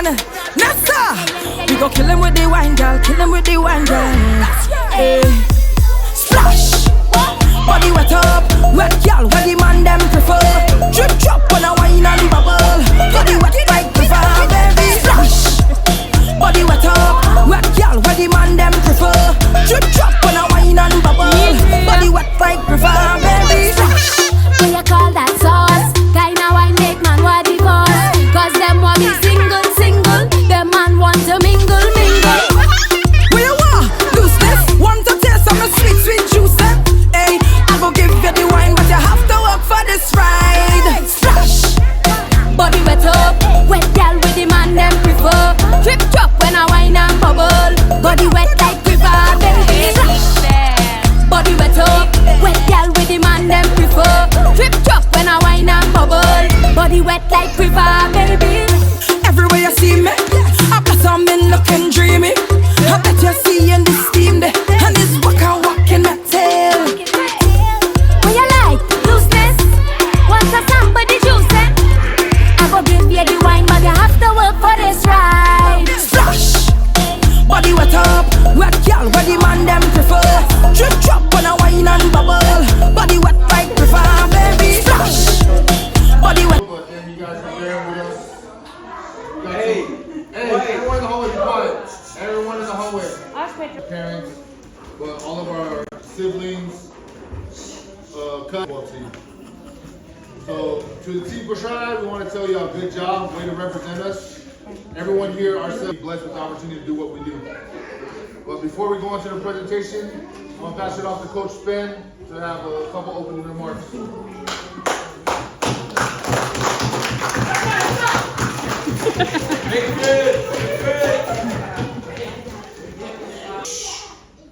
man. Nessa, we go kill him with the wine, girl. Kill him with the wine, girl. Hey, splash, body wet up, wet girl. Where the man them prefer. Drip drop when I wine and bubble. Body wet like prefer, baby. Splash, body wet up, wet girl. Where the man them prefer. Drip drop when I wine and bubble. Body wet like prefer, baby. Splash. What you call that sauce? Guy now I make man what he cause. Cause them want me single, single. Them man want to mingle, mingle. Where you are? Lose this. Want to taste some sweet, sweet juice, eh? Hey, I go give you the wine, but you have to work for this ride. Splash. Body wet up, wet girl with the man them prefer. Drip drop when I wine and bubble. Body wet like river, baby. Body wet up, wet girl with the man them prefer. Drip drop when I wine and bubble. Body wet like river, baby. Everywhere you see me, I blossom in looking dreamy. I bet you see in the steam there, and this walk in my tail. What you like? Looseness? Want somebody juice it? I go give you the wine, but you have to work for this ride. Splash, body wet up, wet girl, where the man them prefer. Drip drop when I wine and bubble. Body wet like prefer, baby. Splash, body wet. And you guys are there with us. Hey, everyone in the hallway, be quiet. Everyone in the hallway. Parents, but all of our siblings, cousins. So to the team Kosrae, we want to tell you a good job, way to represent us. Everyone here ourselves blessed with the opportunity to do what we do. But before we go into the presentation, I'm going to pass it off to Coach Ben to have a couple opening remarks.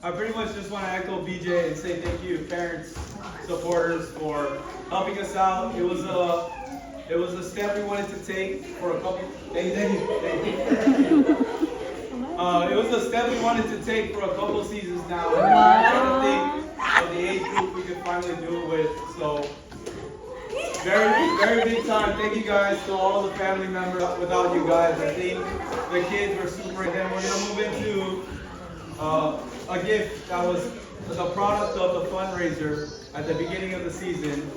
I pretty much just want to echo BJ and say thank you, parents, supporters, for helping us out. It was a step we wanted to take for a couple. Thank you. It was a step we wanted to take for a couple seasons now. And I'm trying to think of the age group we could finally do it with. So very, very big time. Thank you guys to all the family members. Without you guys, I think the kids were super. And then we're gonna move into a gift that was the product of the fundraiser at the beginning of the season.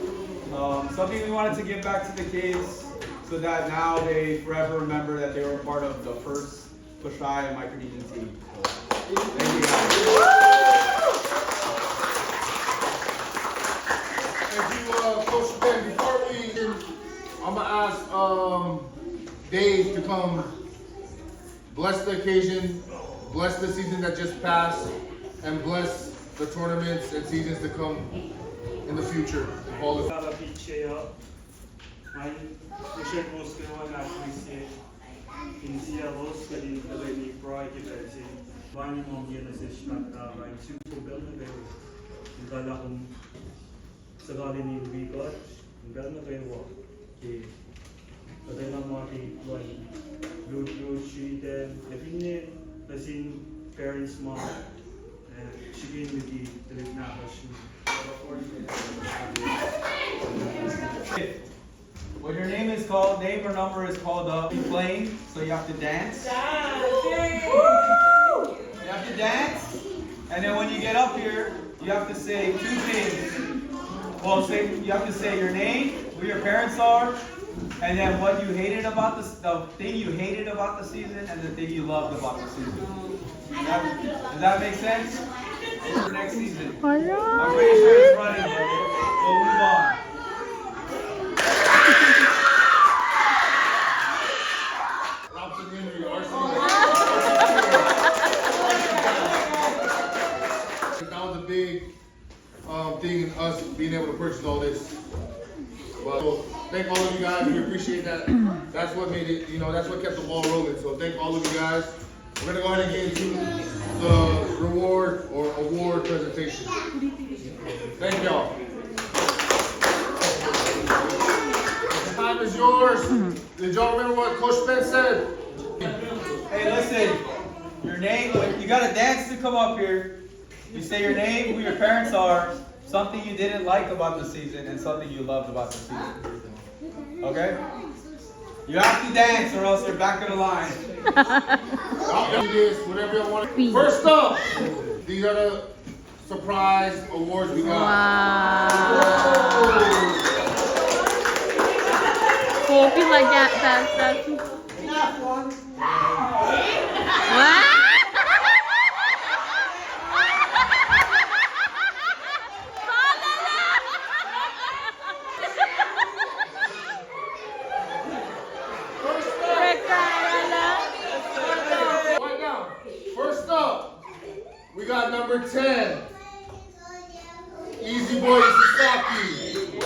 Something we wanted to give back to the kids so that now they forever remember that they were part of the first Kosrae and Micronesian team. So, thank you guys. Thank you, Coach Ben. Before we, I'm gonna ask Dave to come bless the occasion, bless the season that just passed, and bless the tournaments and seasons to come in the future. Cada pitcheia, mas deixei que você olhar conhecer, inicia los que ele também proi que deve vai no momento nesse estado vai se cobrir no meio, então lá com segala ni bigot, então não tem o que até na morte vai do she then define assim parents mom she gave me the When your name is called, name or number is called up, you're playing, so you have to dance. You have to dance, and then when you get up here, you have to say two things. Well, you have to say your name, who your parents are, and then what you hated about the thing you hated about the season, and the thing you loved about the season. Does that make sense? For next season. I'm pretty sure it's running, but we'll move on. That was a big thing in us being able to purchase all this. So thank all of you guys. We appreciate that. That's what made it, that's what kept the ball rolling. So thank all of you guys. We're going to go ahead and get into the reward or award presentation. Thank y'all. The time is yours. Did y'all remember what Coach Ben said? Hey, listen. Your name, you got to dance to come up here. You say your name, who your parents are, something you didn't like about the season, and something you loved about the season. Okay? You have to dance or else you're back in the line. Y'all do this, whatever y'all want. First up, these are the surprise awards we got. Wow. Cool. Feel like that's Enough one. wow. First up, we got number 10. Easy Boy Sasaki.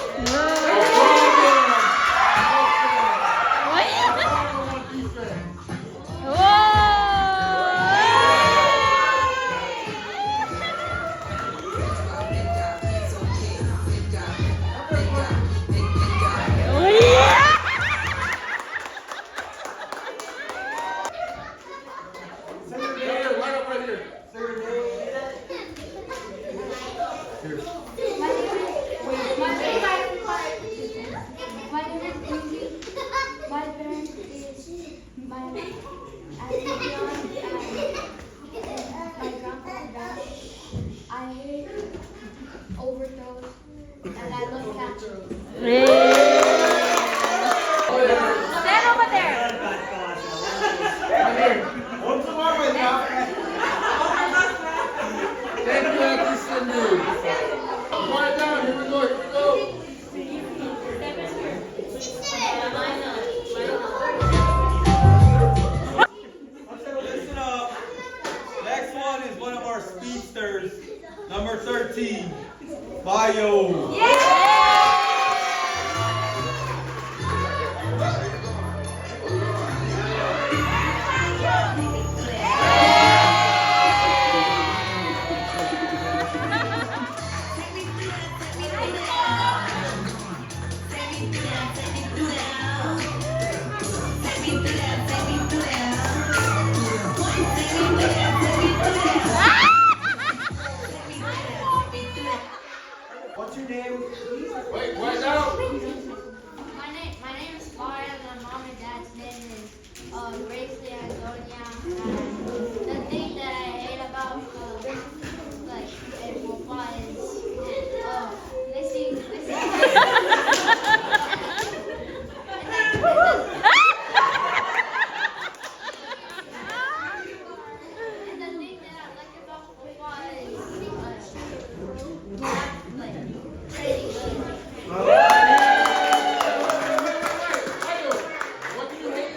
Overdose, and I love capture. Stand over there. What's the wrong with that? Thank you, Auntie Cindy. Quiet down, here we go, here we go. Listen up. Next one is one of our speedsters, number 13, Bayo. What's your name? Wait, quiet down. My name is Laura, and my mom and dad's name is Grace de Antonia. And the thing that I hate about like El Popa is listen. And the thing that I like about Popa is like trading. What do you hate?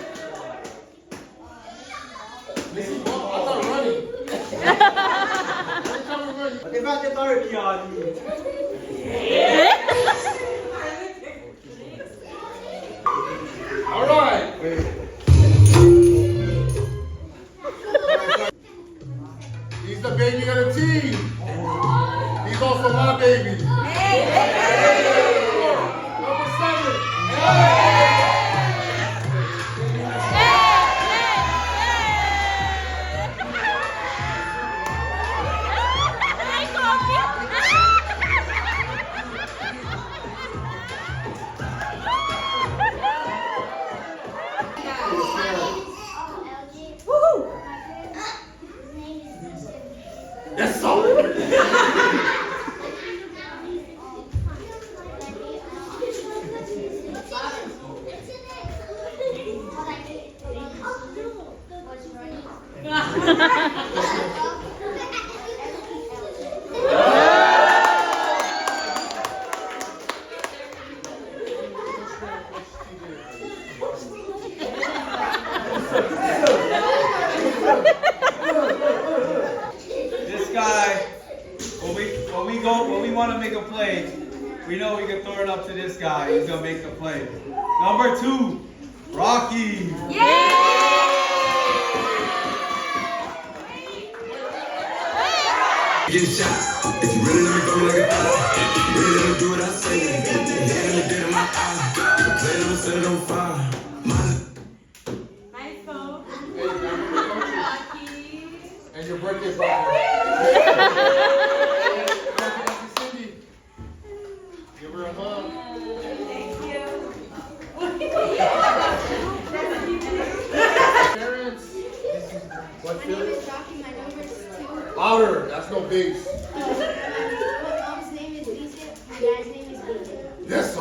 Listen, I'm not running. Every time we run, What about the turkey on you? all right. He's the baby of the team. He's also my baby. Number 7. Yes, so. This guy, when we want to make a play, we know we can throw it up to this guy. He's gonna make the play. Number 2, Rocky. Get shot. If you really let me go like a really let me do what I say. Let me dead in my eye. Play it, I'ma set it on fire. And your birthday party. Cindy, give her a hug. Thank you. That's no base. Mom's name is Lisa. My dad's name is BJ. Yes, sir.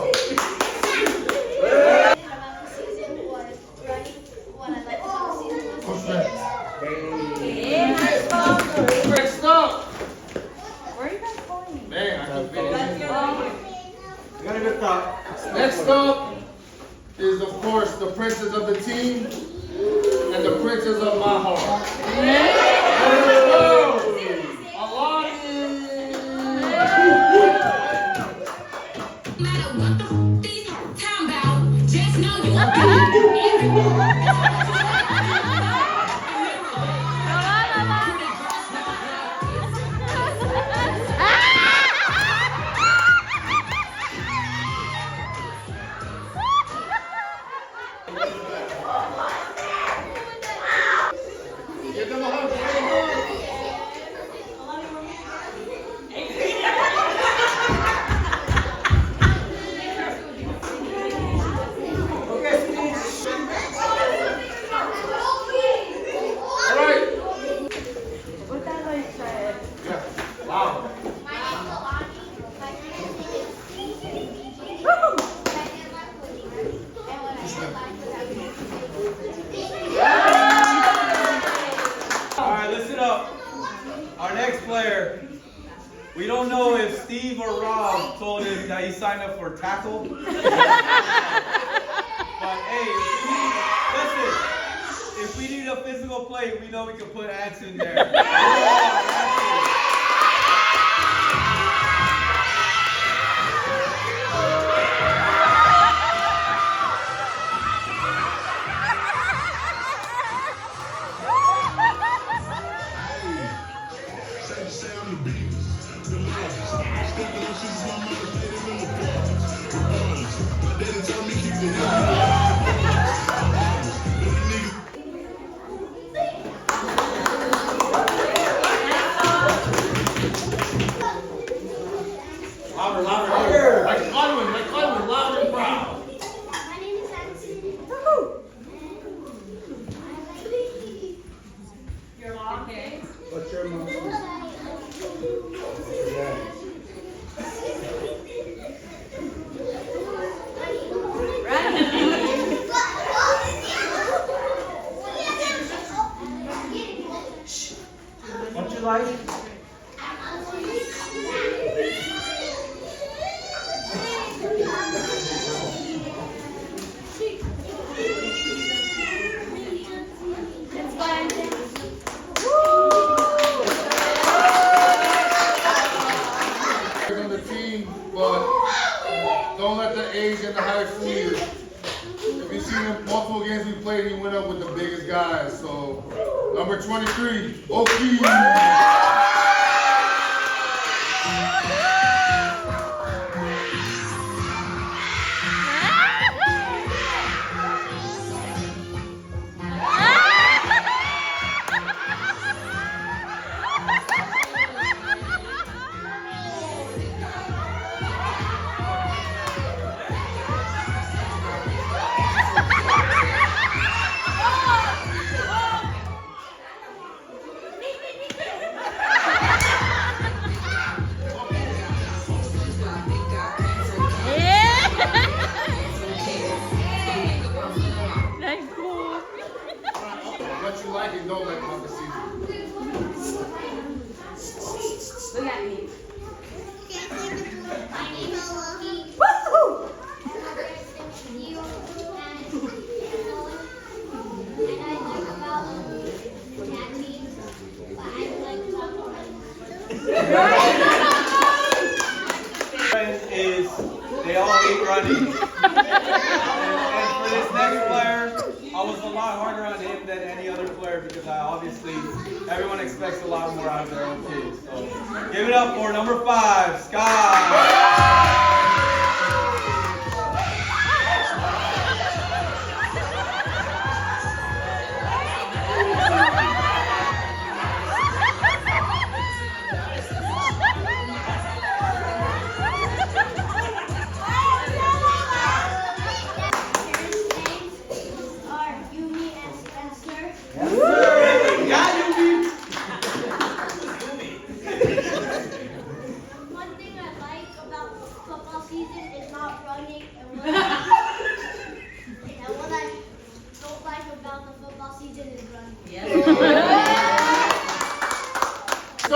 About the season was running. What I like about the season was Kosrae. Next up. Where are you guys going? Man, I keep getting Gotta get that. Next up is, of course, the princess of the team and the princess of my heart. Give them a hug. All right. What that like said? Yeah. Wow. My name is Alani. My friend's name is BJ. And what I like All right, listen up. Our next player, we don't know if Steve or Rob told him that he signed up for tackle. But hey, if we need a physical play, we know we can put Ants in there. Louder, louder, louder. Like Godwin, louder and proud. My name is Addison. Your mom? Okay. What's your mom's name? What you like? On the team, but don't let the age and the height fool you. If you seen him multiple games we played, he went up with the biggest guys. So number 23, Oki. That's cool. What you like and don't like about the season. Look at me. My name is Loki. Woo! And I like about that team, but I like to talk about Is they all hate running. And for this next player, I was a lot harder on him than any other player because everyone expects a lot more out of their own kids. So give it up for number 5, Scott.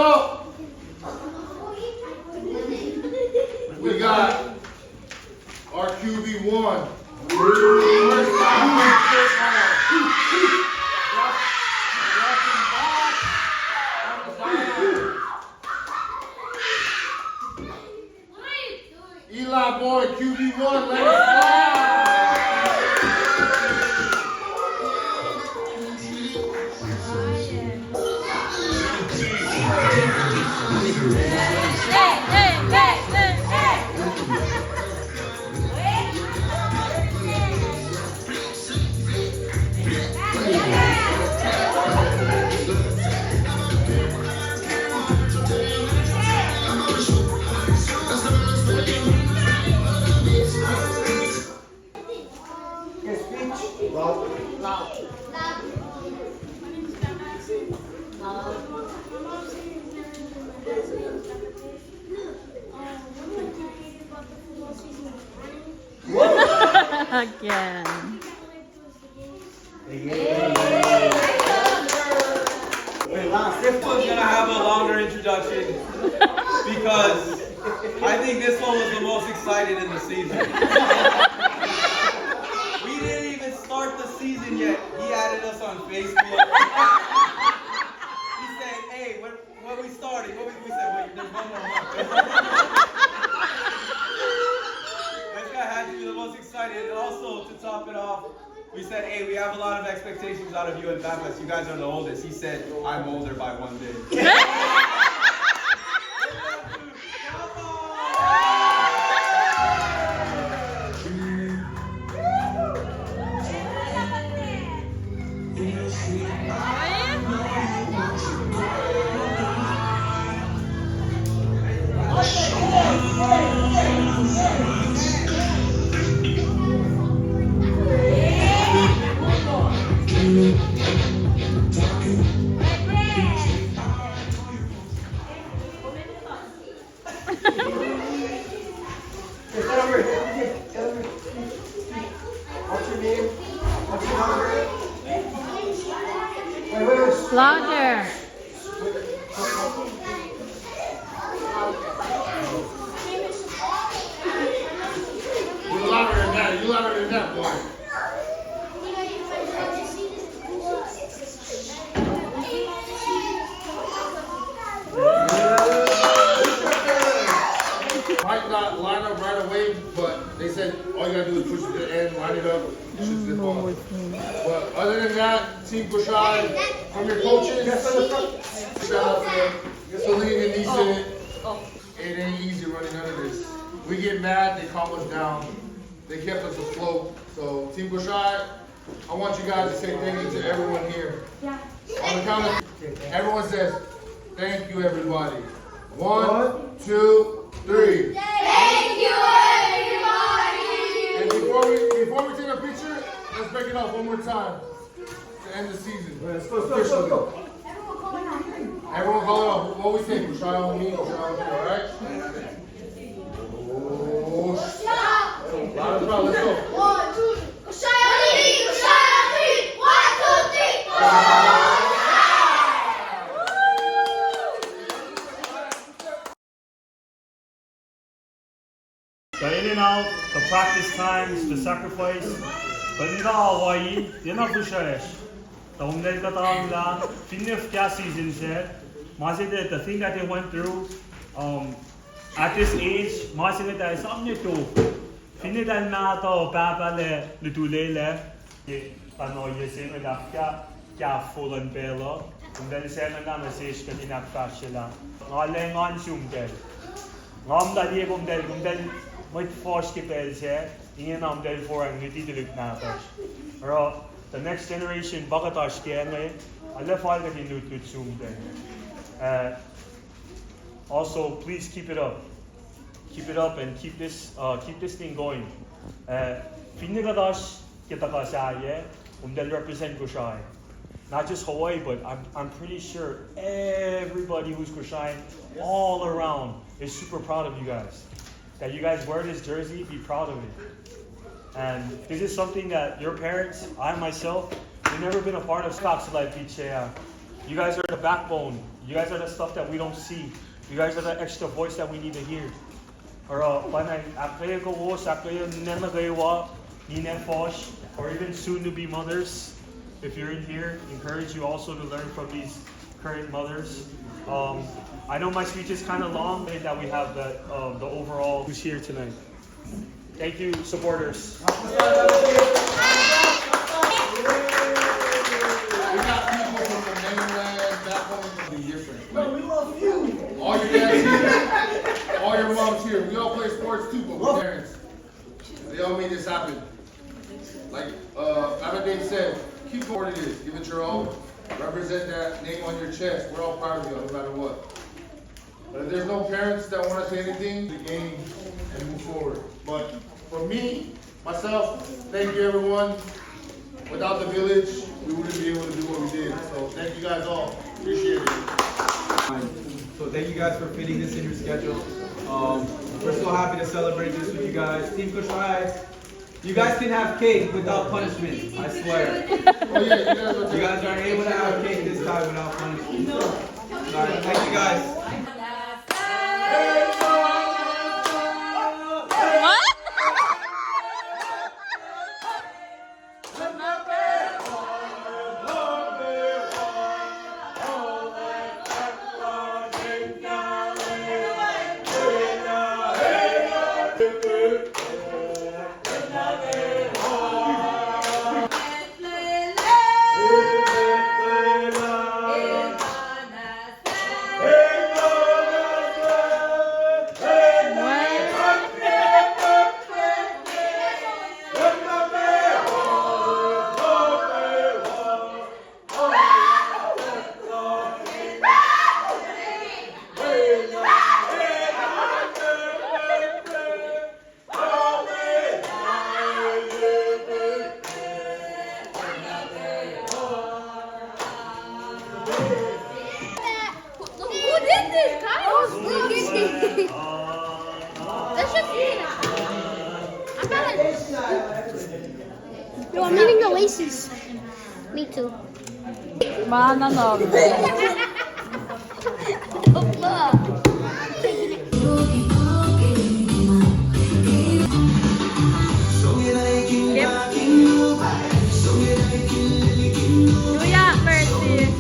go. We got our QB1. First time. Eli boy, QB1, let it fly. Again. This one's gonna have a longer introduction because I think this one was the most excited in the season. We didn't even start the season yet. He added us on Facebook. He said, "Hey, when we started, we said, wait, there's one more month." This guy had to be the most excited. And also, to top it off, we said, "Hey, we have a lot of expectations out of you and Baptist. You guys are the oldest." He said, "I'm older by 1 day." Louder. You louder than that. You louder than that, boy. Might not line up right away, but they said all you gotta do is push it to the end, line it up, it should zip off. But other than that, Team Kosrae, from your coaches, shout out to Celine and Neeson. It ain't easy running under this. We get mad, they calm us down. They kept us afloat. So Team Kosrae, I want you guys to say thank you to everyone here. On the count of, everyone says, thank you everybody. 1, 2, 3. Thank you, everybody. And before we take a picture, let's break it off one more time to end the season. Let's go. Everyone call it off. What we say? Kosrae on me, Kosrae on me, alright? Oh, loud and proud, let's go. 1, 2, Kosrae on me, Kosrae on me. 1, 2, 3, Kosrae. So in and out, the practice times, the sacrifice. But in the Hawaii, you're not Kosrae. The umdel katangla, finif kya season said. Masih the thing that they went through, at this age, masih that is something to. Finidal na to papa le lutule le. Pano yesen le kya full pelo. Umdel sen na message ka tinaktas sila. Ngalengan sumdel. Ngam dali umdel moet voorskipel siya. Ingen umdel for ang nutituluk natas. Pero the next generation bakatash kaya alle fall that in lut sumdel. Also, please keep it up. Keep it up and keep this thing going. Finigadash kitakasaya, they'll represent Kosrae. Not just Hawaii, but I'm pretty sure everybody who's Kosrae all around is super proud of you guys. That you guys wear this jersey, be proud of it. And this is something that your parents, I myself, we've never been a part of Stocks Life Beach. You guys are the backbone. You guys are the stuff that we don't see. You guys are the extra voice that we need to hear. Or or even soon to be mothers. If you're in here, encourage you also to learn from these current mothers. I know my speech is kind of long, but that we have the overall who's here tonight. Thank you, supporters. We got people from the mainland, back home from the different. No, we love you. All your dads here, all your moms here. We all play sports too, but we're parents. They all made this happen. Like Aberdeen said, keep what it is. Give it your all. Represent that name on your chest. We're all proud of you, no matter what. But if there's no parents that want to say anything, the game and move forward. But for me, myself, thank you everyone. Without the village, we wouldn't be able to do what we did. So thank you guys all. Appreciate it. So thank you guys for fitting this in your schedule. We're so happy to celebrate this with you guys. Team Kosrae, you guys can have cake without punishment, I swear. Oh yeah, You guys are able to have cake this time without punishment. Alright, thank you guys. No, I'm eating the laces. Me too. Banana. Kuya, mercy.